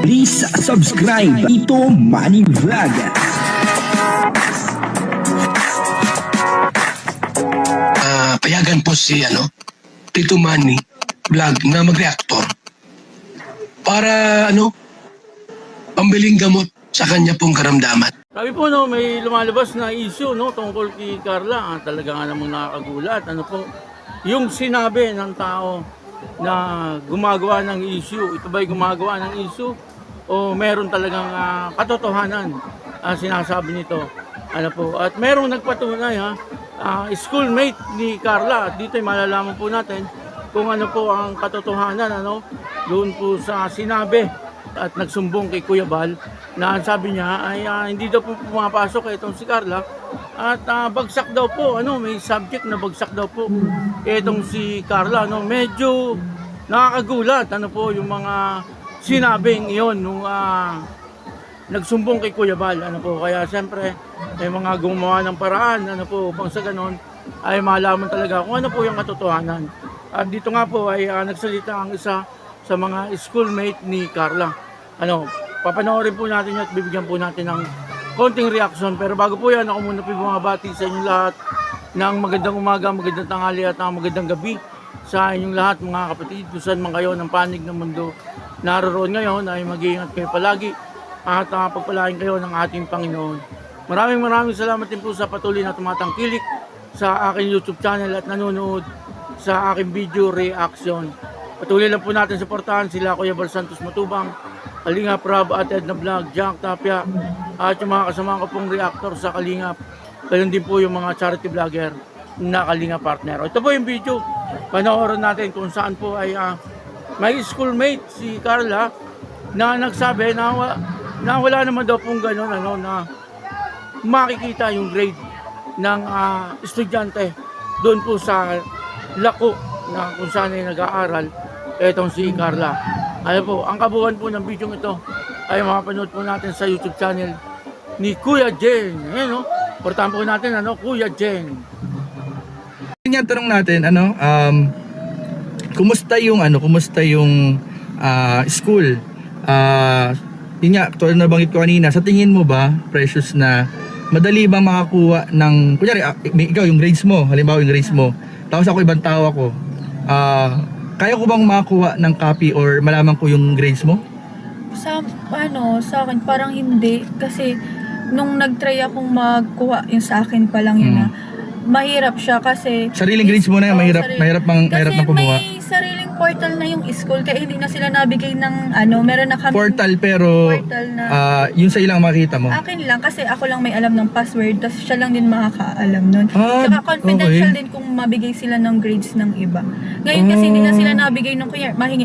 Please subscribe Tito Manny Vlog. Payagan po si Tito Manny Vlog na mag-reactor para pambiling gamot sa kanya pong karamdaman. Sabi po may lumalabas na issue tungkol kay Carla. Talaga nga namang nakakagulat. Yung sinabi ng tao na gumagawa ng issue. Ito ba'y gumagawa ng issue o meron talagang katotohanan sinasabi nito? At merong nagpatunay schoolmate ni Carla. Dito ay malalaman po natin kung ano po ang katotohanan doon po sa sinabi at nagsumbong kay Kuya Bal na sabi niya ay hindi daw po pumapasok itong si Carla at bagsak daw po may subject na bagsak daw po itong si Carla. Medyo nakakagulat po yung mga sinabing iyon nung nagsumbong kay Kuya Bal kaya siyempre may mga gumawa ng paraan upang sa ganon ay malaman talaga kung ano po yung katotohanan. At dito nga po ay nagsalita ang isa sa mga schoolmate ni Carla. Papanoorin po natin at bibigyan po natin ng konting reaction. Pero bago po yan, ako muna po bumabati sa inyong lahat ng magandang umaga, magandang tanghali at magandang gabi sa inyong lahat mga kapatid. Kung saan man kayo ng panig ng mundo naroon ngayon ay mag-iingat kayo palagi at pagpalain kayo ng ating Panginoon. Maraming salamat din po sa patuloy na tumatangkilik sa aking YouTube channel at nanonood sa aking video reaction. Patuloy lang po natin suportahan sila Kuya Bal Santos Matubang, Kalingap Rob at Edna Vlog, Jack Tapia at yung mga kasama ko pong reactor sa Kalingap. Gayon din po yung mga charity vlogger na Kalingap partner. Ito po yung video. Panoorin natin kung saan po ay may schoolmate si Carla na nagsabi na wala naman daw pong gano'n na makikita yung grade ng estudyante doon po sa lako na kung saan ay nag-aaral itong si Carla. Ang kabuuan po ng video ito ay mapapanood po natin sa YouTube channel ni Kuya Jen. Portahan po natin Kuya Jen. Yung tanong natin kumusta yung school? Yun nga, tulad na banggit ko kanina, sa tingin mo ba, Precious, na madali bang makakuha ng, kunyari, ikaw yung grades mo, halimbawa yung grades mo, tapos ako ibang tao ako, kaya ko bang makakuha ng copy or malaman ko yung grades mo? Sa akin parang hindi kasi nung nag-try akong magkuha yung sa akin pa lang yun mahirap siya kasi sariling grades mo na yan, mahirap nang kumuha. May sariling portal na yung school kaya hindi na sila nabigay ng meron na kami portal pero portal na yun sa ilang makita mo? akin lang kasi ako lang may alam ng password tapos siya lang din makakaalam nun. Saka confidential din kung mabigay sila ng grades ng iba. Ngayon kasi hindi na sila nabigay ng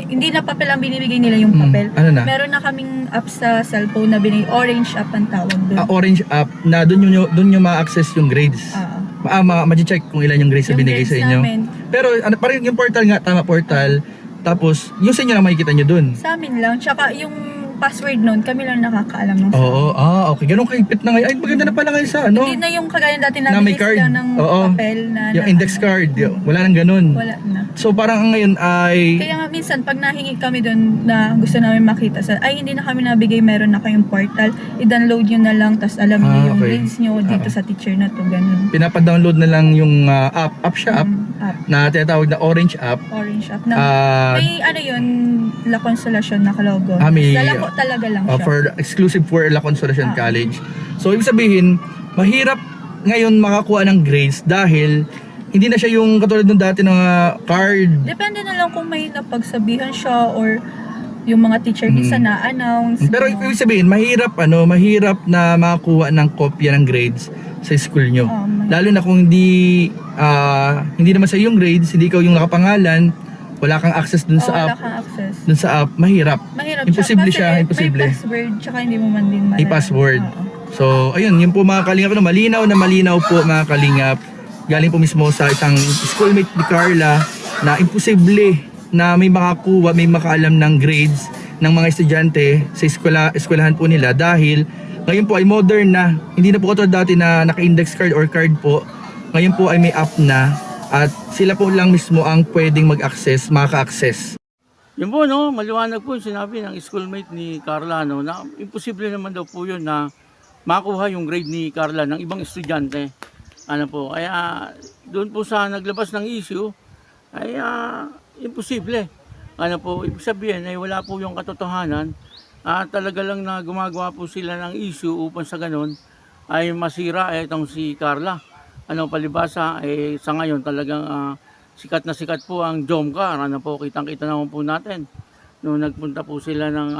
hindi na papel ang binibigay nila yung papel. Ano na? Meron na kaming app sa cellphone na Orange app ang tawag doon. Orange app na doon nyo ma-access yung grades. Ma-check kung ilan yung grades na binigay sa inyo. Namin. Pero parang yung portal nga, tama, portal. Tapos yung sa inyo na makikita nyo dun. Sa amin lang. Tsaka yung password nun, kami lang nakakaalam ng Oo, okay. Ganun kahigpit na ngayon. Ay, maganda na pala ngayon sa Hindi na yung kagaya dati na may card. ng papel na yung index card. Wala nang ganun. Wala na. So parang ngayon ay Kaya nga minsan pag nahingi kami doon na gusto namin makita hindi na kami nabigay, meron na kayong portal, i-download nyo na lang tapos alamin nyo yung grades nyo dito sa teacher na to, ganun. pinapadownload na lang yung app siya, app na tinatawag na Orange app. Orange app na may yun, La Consolacion na logo. May Lalako talaga lang siya. exclusive for La Consolacion College. So ibig sabihin, mahirap ngayon makakuha ng grades dahil hindi na siya yung katulad ng dati na card. Depende na lang kung may napagsabihan siya or yung mga teacher minsan na-announce. Pero ibig sabihin, mahirap na makakuha ng kopya ng grades sa school nyo. Lalo na kung hindi naman sa yung grades, hindi ikaw yung nakapangalan, wala kang access dun sa app. Wala kang access. Dun sa app, mahirap. Imposible siya, imposible. May password, tsaka hindi mo man din malalaman. May password. So, ayun, yun po mga kalingap. Malinaw po mga kalingap. Galing po mismo sa isang schoolmate ni Carla na imposible na may makakuha, may makaalam ng grades ng mga estudyante sa eskwelahan po nila dahil ngayon po ay modern na. Hindi na po katulad dati na naka-index card or card po. Ngayon po ay may app na at sila po lang mismo ang pwedeng mag-access, maka-access. Yun po, no, maliwanag po yung sinabi ng schoolmate ni Carla, no, na imposible naman daw po yun na makuha yung grade ni Carla ng ibang estudyante. Ano po, kaya doon po sa naglabas ng issue, ay imposible. Ano po, ibig sabihin ay wala po yung katotohanan. Talaga lang na gumagawa po sila ng issue upang sa ganun ay masira itong si Carla. Ano, palibasa, sa ngayon talagang sikat na sikat po ang Jomcar. Ano po, kitang-kita naman po natin. Nung nagpunta po sila ng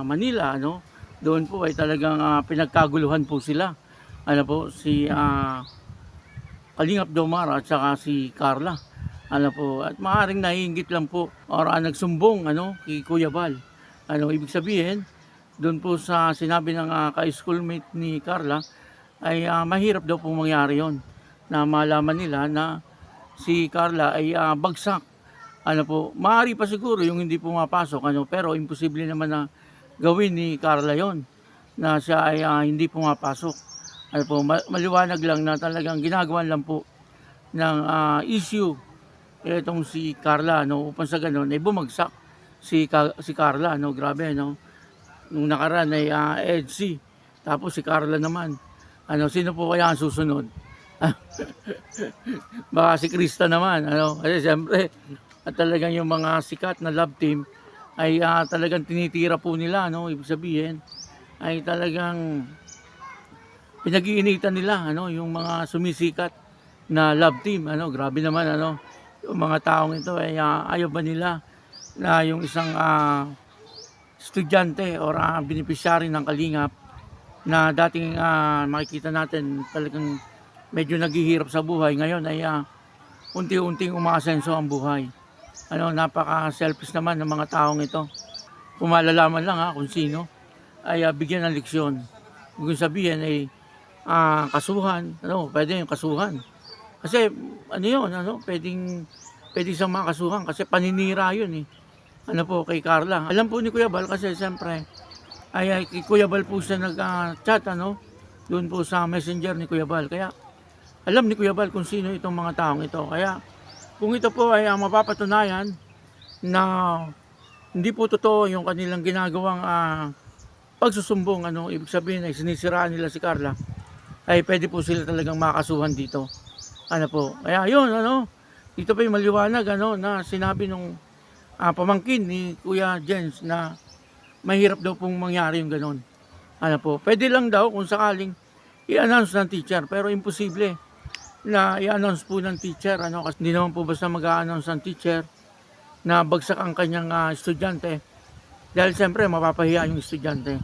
Manila, ano, doon po ay talagang pinagkaguluhan po sila. Ano po, si Kalingap Jomar at saka si Carla. Ano po, at maaaring naiinggit lang po or nagsumbong ano, kay Kuya Bal. Ano, ibig sabihin, doon po sa sinabi ng ka-schoolmate ni Carla, ay mahirap daw po mangyari yon na malaman nila na si Carla ay bagsak. Ano po, maaari pa siguro yung hindi pumapasok, ano, pero imposible naman na gawin ni Carla yon na siya ay hindi pumapasok. Ano po, maliwanag lang na talagang ginagawan lang po ng issue itong si Carla, no, upang sa ganun ay bumagsak si Carla, no, grabe, no. Nung nakaraan ay EDC, tapos si Carla naman. Ano, sino po kaya ang susunod? Baka si Krista naman, ano, kasi siyempre at talagang yung mga sikat na love team ay talagang tinitira po nila, no, ibig sabihin ay talagang pinag-iinitan nila, ano, yung mga sumisikat na love team, ano, grabe naman, ano, yung mga taong ito ay ayaw ba nila na yung isang estudyante or beneficiary ng Kalingap na dating makikita natin talagang medyo naghihirap sa buhay, ngayon ay unti-unting umaasenso ang buhay. Ano, napaka-selfish naman ng mga taong ito. Kung malalaman lang kung sino, ay bigyan ng leksyon. Kung sabihin ay kasuhan, ano, pwede yung kasuhan. Kasi ano yun, ano, pwede siyang makasuhan kasi paninira yun eh. Ano po, kay Carla. Alam po ni Kuya Bal kasi siyempre, ay kay Kuya Bal po siya nag-chat, ano, doon po sa messenger ni Kuya Bal. Kaya alam ni Kuya Bal kung sino itong mga taong ito. Kaya kung ito po ay mapapatunayan na hindi po totoo yung kanilang ginagawang pagsusumbong, ano, ibig sabihin ay sinisiraan nila si Carla, ay pwede po sila talagang makasuhan dito. Ano po, kaya yun, ano, dito pa yung maliwanag, ano, na sinabi nung pamangkin ni Kuya Jens na mahirap daw pong mangyari yung ganon. Ano po, pwede lang daw kung sakaling i-announce ng teacher, pero imposible na i-announce po ng teacher, ano, kasi hindi naman po basta mag-a-announce ng teacher na bagsak ang kanyang estudyante, dahil siyempre mapapahiya yung estudyante.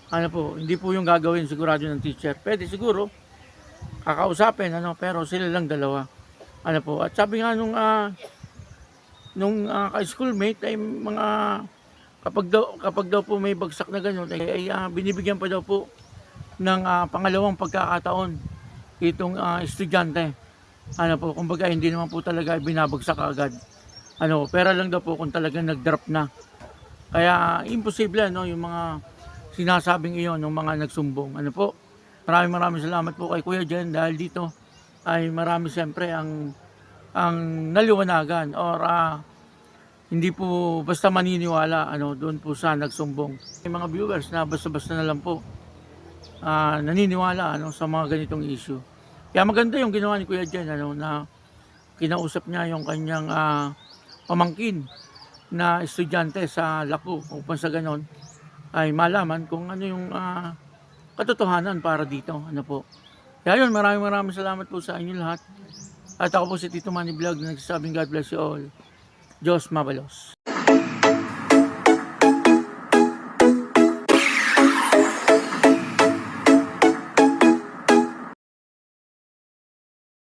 Ano po, hindi po yung gagawin sigurado ng teacher. Pwede siguro kakausapin, ano, pero sila lang dalawa. Ano po, at sabi nga nung ka-schoolmate ay mga kapag daw po may bagsak na ganun ay binibigyan pa daw po ng pangalawang pagkakataon itong estudyante. Ano po, kumbaga hindi naman po talaga binabagsak agad. Ano, pera lang daw po kung talagang nag-drop na. Kaya imposible, no, yung mga sinasabing iyon ng mga nagsumbong. Ano po, maraming salamat po kay Kuya Jen dahil dito ay marami siyempre ang naliwanagan or hindi po basta maniniwala, ano, doon po sa nagsumbong. May mga viewers na basta-basta na lang po naniniwala, ano, sa mga ganitong issue. Kaya maganda yung ginawa ni Kuya Jen, ano, na kinausap niya yung kanyang pamangkin na estudyante sa Lapu upang sa ganon ay malaman kung ano yung katotohanan para dito, ano po. Kaya yun, maraming salamat po sa inyo lahat. At ako po si Tito Manny Vlog na nagsasabing God bless you all. Diyos mabalos.